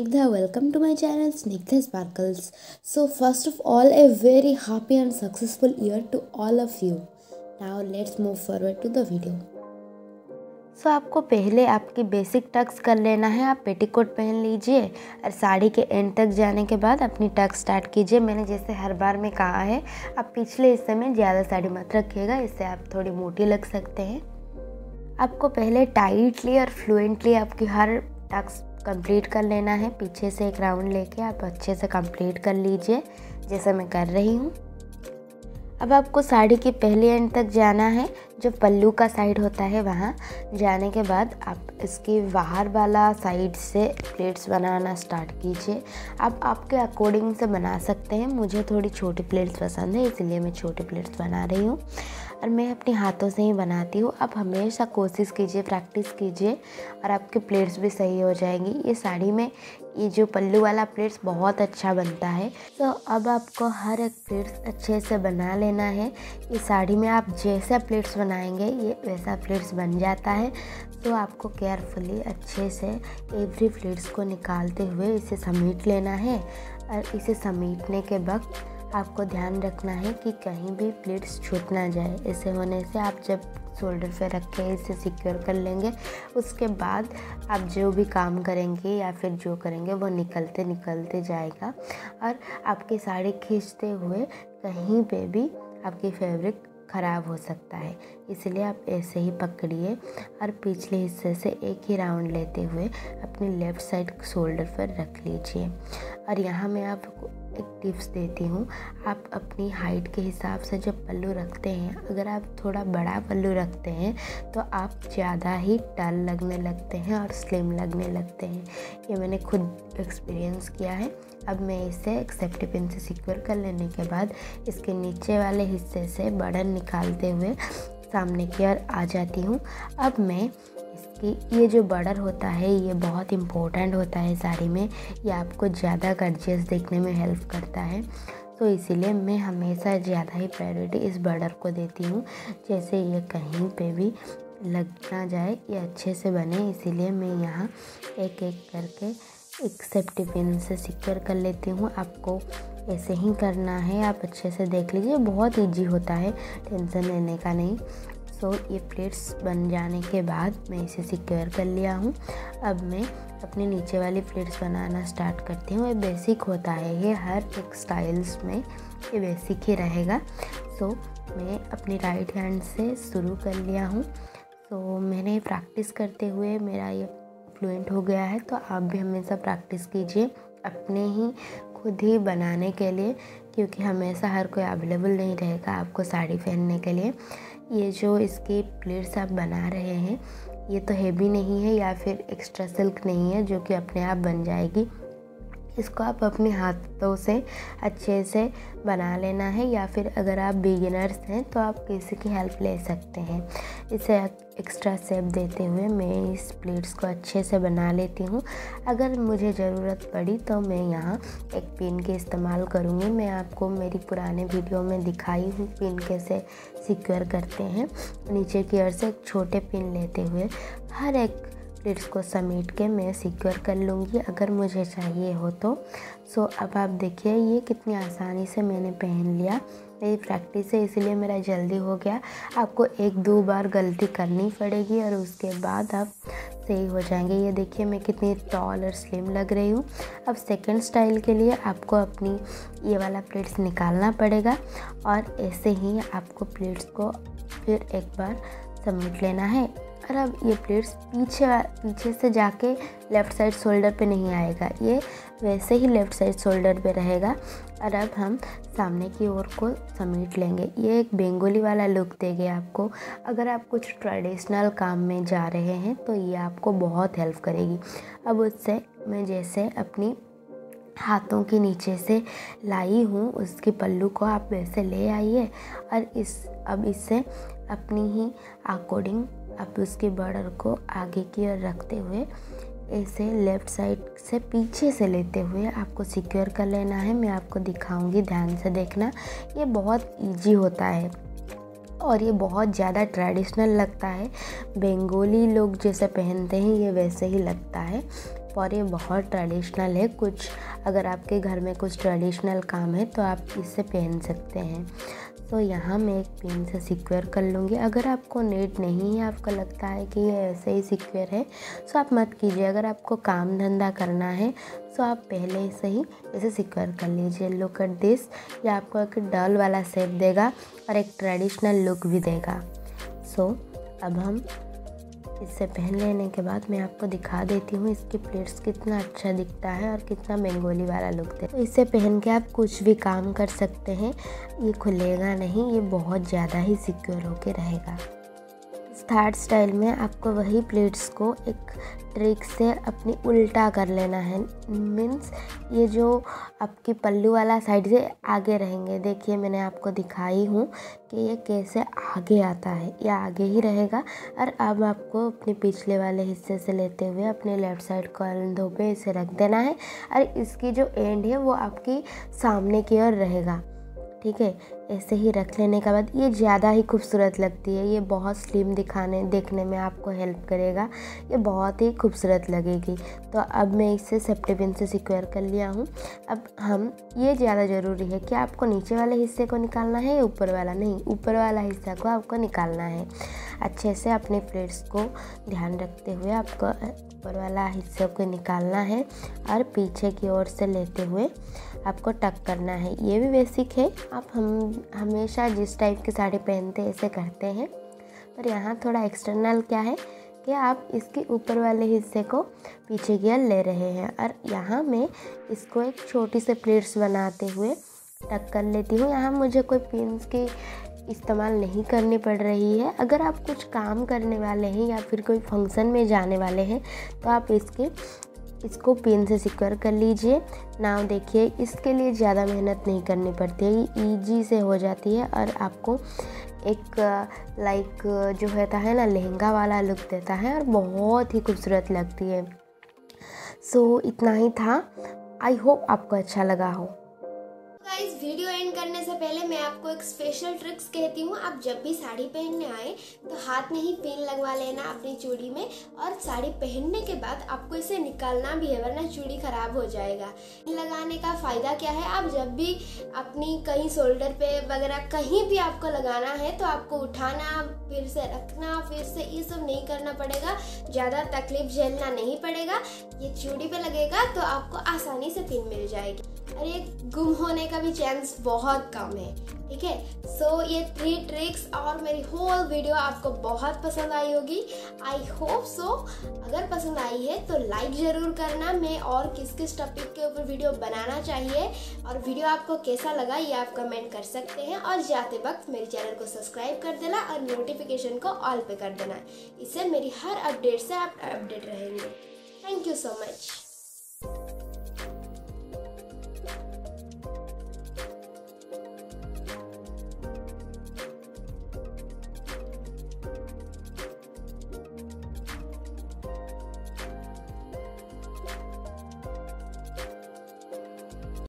Snigdha, welcome to my channel Snigdha Sparkles. So first of all, a very happy and successful year to all of you. Now let's move forward to the video. सो आपको पहले आपकी basic Tux कर लेना है। आप petticoat पहन लीजिए और साड़ी के एंड तक जाने के बाद अपनी टक्स स्टार्ट कीजिए। मैंने जैसे हर बार में कहा है, आप पिछले हिस्से में ज़्यादा साड़ी मत रखिएगा, इससे आप थोड़ी मोटी लग सकते हैं। आपको पहले टाइटली और फ्लुएंटली आपकी हर टक्स कंप्लीट कर लेना है। पीछे से एक राउंड लेके आप अच्छे से कंप्लीट कर लीजिए जैसा मैं कर रही हूँ। अब आपको साड़ी की पहली एंड तक जाना है, जो पल्लू का साइड होता है वहाँ जाने के बाद आप इसकी बाहर वाला साइड से प्लेट्स बनाना स्टार्ट कीजिए। आप आपके अकॉर्डिंग से बना सकते हैं। मुझे थोड़ी छोटी प्लेट्स पसंद है, इसलिए मैं छोटी प्लेट्स बना रही हूँ और मैं अपने हाथों से ही बनाती हूँ। आप हमेशा कोशिश कीजिए, प्रैक्टिस कीजिए और आपकी प्लेट्स भी सही हो जाएंगी। ये साड़ी में ये जो पल्लू वाला प्लेट्स बहुत अच्छा बनता है। तो अब आपको हर एक प्लेट्स अच्छे से बना लेना है। इस साड़ी में आप जैसा प्लेट्स बनाएंगे ये वैसा प्लेट्स बन जाता है। तो आपको केयरफुली अच्छे से एवरी प्लेट्स को निकालते हुए इसे समेट लेना है और इसे समेटने के वक्त आपको ध्यान रखना है कि कहीं भी प्लेट्स छूट ना जाए। ऐसे होने से आप जब शोल्डर पे रख के इसे सिक्योर कर लेंगे, उसके बाद आप जो भी काम करेंगे या फिर जो करेंगे वो निकलते निकलते जाएगा और आपकी साड़ी खींचते हुए कहीं पे भी आपकी फैब्रिक ख़राब हो सकता है। इसलिए आप ऐसे ही पकड़िए और पिछले हिस्से से एक ही राउंड लेते हुए अपनी लेफ़्ट साइड शोल्डर पर रख लीजिए। और यहाँ मैं आपको एक टिप्स देती हूँ। आप अपनी हाइट के हिसाब से जब पल्लू रखते हैं, अगर आप थोड़ा बड़ा पल्लू रखते हैं तो आप ज़्यादा ही डल लगने लगते हैं और स्लिम लगने लगते हैं। ये मैंने खुद एक्सपीरियंस किया है। अब मैं इसे एक सेफ्टी पिन से सिक्योर कर लेने के बाद इसके नीचे वाले हिस्से से बटन निकालते हुए सामने की ओर आ जाती हूँ। अब मैं इसकी ये जो बॉर्डर होता है ये बहुत इम्पोर्टेंट होता है साड़ी में। ये आपको ज़्यादा गॉर्जियस देखने में हेल्प करता है। तो इसीलिए मैं हमेशा ज़्यादा ही प्रायोरिटी इस बॉर्डर को देती हूँ। जैसे ये कहीं पे भी लग ना जाए, ये अच्छे से बने, इसीलिए मैं यहाँ एक एक करके एक सेफ्टी पिन से सिक्योर कर लेती हूँ। आपको ऐसे ही करना है। आप अच्छे से देख लीजिए, बहुत इजी होता है, टेंशन लेने का नहीं। सो ये प्लेट्स बन जाने के बाद मैं इसे सिक्योर कर लिया हूँ। अब मैं अपने नीचे वाली प्लेट्स बनाना स्टार्ट करती हूँ। ये बेसिक होता है, ये हर एक स्टाइल्स में ये बेसिक ही रहेगा। सो मैं अपनी राइट हैंड से शुरू कर लिया हूँ। सो मैंने प्रैक्टिस करते हुए मेरा ये फ्लुएंट हो गया है। तो आप भी हमेशा प्रैक्टिस कीजिए अपने ही खुद ही बनाने के लिए, क्योंकि हमेशा हर कोई अवेलेबल नहीं रहेगा आपको साड़ी पहनने के लिए। ये जो इसकी प्लेट्स आप बना रहे हैं ये तो हेवी नहीं है या फिर एक्स्ट्रा सिल्क नहीं है जो कि अपने आप बन जाएगी। इसको आप अपने हाथों से अच्छे से बना लेना है, या फिर अगर आप बिगिनर्स हैं तो आप किसी की हेल्प ले सकते हैं। इसे एक्स्ट्रा शेप देते हुए मैं इस प्लेट्स को अच्छे से बना लेती हूँ। अगर मुझे ज़रूरत पड़ी तो मैं यहाँ एक पिन के इस्तेमाल करूँगी। मैं आपको मेरी पुराने वीडियो में दिखाई हूँ पिन कैसे सिक्योर करते हैं। नीचे की ओर से एक छोटे पिन लेते हुए हर एक प्लेट्स को समेट के मैं सिक्योर कर लूँगी अगर मुझे चाहिए हो तो। सो अब आप देखिए ये कितनी आसानी से मैंने पहन लिया। मेरी प्रैक्टिस है इसलिए मेरा जल्दी हो गया। आपको एक दो बार गलती करनी पड़ेगी और उसके बाद आप सही हो जाएंगे। ये देखिए मैं कितनी टॉल और स्लिम लग रही हूँ। अब सेकंड स्टाइल के लिए आपको अपनी ये वाला प्लेट्स निकालना पड़ेगा और ऐसे ही आपको प्लेट्स को फिर एक बार समेट लेना है। और अब ये प्लेट्स पीछे से जाके लेफ़्ट साइड शोल्डर पे नहीं आएगा, ये वैसे ही लेफ़्ट साइड शोल्डर पे रहेगा। और अब हम सामने की ओर को समेट लेंगे। ये एक बेंगोली वाला लुक देगा आपको। अगर आप कुछ ट्रेडिशनल काम में जा रहे हैं तो ये आपको बहुत हेल्प करेगी। अब उससे मैं जैसे अपनी हाथों के नीचे से लाई हूँ उसकी पल्लू को आप वैसे ले आइए और अब इससे अपनी ही अकॉर्डिंग आप उसके बॉर्डर को आगे की ओर रखते हुए ऐसे लेफ़्ट साइड से पीछे से लेते हुए आपको सिक्योर कर लेना है। मैं आपको दिखाऊंगी, ध्यान से देखना। ये बहुत इजी होता है और ये बहुत ज़्यादा ट्रेडिशनल लगता है। बंगाली लोग जैसे पहनते हैं ये वैसे ही लगता है। और ये बहुत ट्रेडिशनल है। कुछ अगर आपके घर में कुछ ट्रेडिशनल काम है तो आप इससे पहन सकते हैं। तो यहाँ मैं एक पिन से सिक्योर कर लूँगी। अगर आपको नीड नहीं है, आपको लगता है कि ये ऐसे ही सिक्योर है, तो आप मत कीजिए। अगर आपको काम धंधा करना है तो आप पहले से ही इसे सिक्योर कर लीजिए। लुक एट दिस, ये आपको एक डल वाला शेप देगा और एक ट्रेडिशनल लुक भी देगा। सो अब हम इसे पहन लेने के बाद मैं आपको दिखा देती हूँ इसकी प्लेट्स कितना अच्छा दिखता है और कितना बंगाली वाला लुक देता है। तो इसे पहन के आप कुछ भी काम कर सकते हैं, ये खुलेगा नहीं, ये बहुत ज़्यादा ही सिक्योर होके रहेगा। इस थर्ड स्टाइल में आपको वही प्लेट्स को एक ट्रिक से अपनी उल्टा कर लेना है। मीन्स ये जो आपकी पल्लू वाला साइड से आगे रहेंगे, देखिए मैंने आपको दिखाई हूँ कि ये कैसे आगे आता है, ये आगे ही रहेगा। और अब आपको अपने पिछले वाले हिस्से से लेते हुए अपने लेफ़्ट साइड कंधों पे इसे रख देना है और इसकी जो एंड है वो आपकी सामने की ओर रहेगा। ठीक है, ऐसे ही रख लेने के बाद ये ज़्यादा ही खूबसूरत लगती है। ये बहुत स्लिम देखने में आपको हेल्प करेगा, ये बहुत ही खूबसूरत लगेगी। तो अब मैं इसे सेफ्टी पिन से सिक्योर कर लिया हूँ। अब हम ये ज़्यादा ज़रूरी है कि आपको नीचे वाले हिस्से को निकालना है या ऊपर वाला नहीं, ऊपर वाला हिस्सा को आपको निकालना है। अच्छे से अपने प्लेट्स को ध्यान रखते हुए आपको ऊपर वाला हिस्से को निकालना है और पीछे की ओर से लेते हुए आपको टक करना है। ये भी बेसिक है, आप हम हमेशा जिस टाइप की साड़ी पहनते हैं ऐसे करते हैं। पर यहाँ थोड़ा एक्सटर्नल क्या है कि आप इसके ऊपर वाले हिस्से को पीछे की ओर ले रहे हैं और यहाँ मैं इसको एक छोटी सी प्लेट्स बनाते हुए टक कर लेती हूँ। यहाँ मुझे कोई पिन्स की इस्तेमाल नहीं करनी पड़ रही है। अगर आप कुछ काम करने वाले हैं या फिर कोई फंक्शन में जाने वाले हैं तो आप इसको पिन से सिक्योर कर लीजिए। नाउ देखिए, इसके लिए ज़्यादा मेहनत नहीं करनी पड़ती है, ये ईजी से हो जाती है और आपको एक लाइक जो होता है ना लहंगा वाला लुक देता है और बहुत ही खूबसूरत लगती है। सो इतना ही था, आई होप आपको अच्छा लगा हो। गाइस, वीडियो एंड करने से पहले मैं आपको एक स्पेशल ट्रिक्स कहती हूँ। आप जब भी साड़ी पहनने आए तो हाथ में ही पिन लगवा लेना अपनी चूड़ी में, और साड़ी पहनने के बाद आपको इसे निकालना भी है वरना चूड़ी खराब हो जाएगा। पिन लगाने का फ़ायदा क्या है, आप जब भी अपनी कहीं शोल्डर पे वगैरह कहीं भी आपको लगाना है तो आपको उठाना, फिर से रखना, फिर से ये सब नहीं करना पड़ेगा, ज़्यादा तकलीफ झेलना नहीं पड़ेगा। ये चूड़ी पे लगेगा तो आपको आसानी से पिन मिल जाएगी और ये गुम होने का भी चांस बहुत कम है। ठीक है, सो ये 3 ट्रिक्स और मेरी होल वीडियो आपको बहुत पसंद आई होगी। I hope so. अगर पसंद आई है तो लाइक ज़रूर करना। मैं और किस किस टॉपिक के ऊपर वीडियो बनाना चाहिए और वीडियो आपको कैसा लगा ये आप कमेंट कर सकते हैं। और जाते वक्त मेरे चैनल को सब्सक्राइब कर देना और नोटिफिकेशन को ऑल पे कर देना, इससे मेरी हर अपडेट से आप अपडेट रहेंगे। Thank you so much.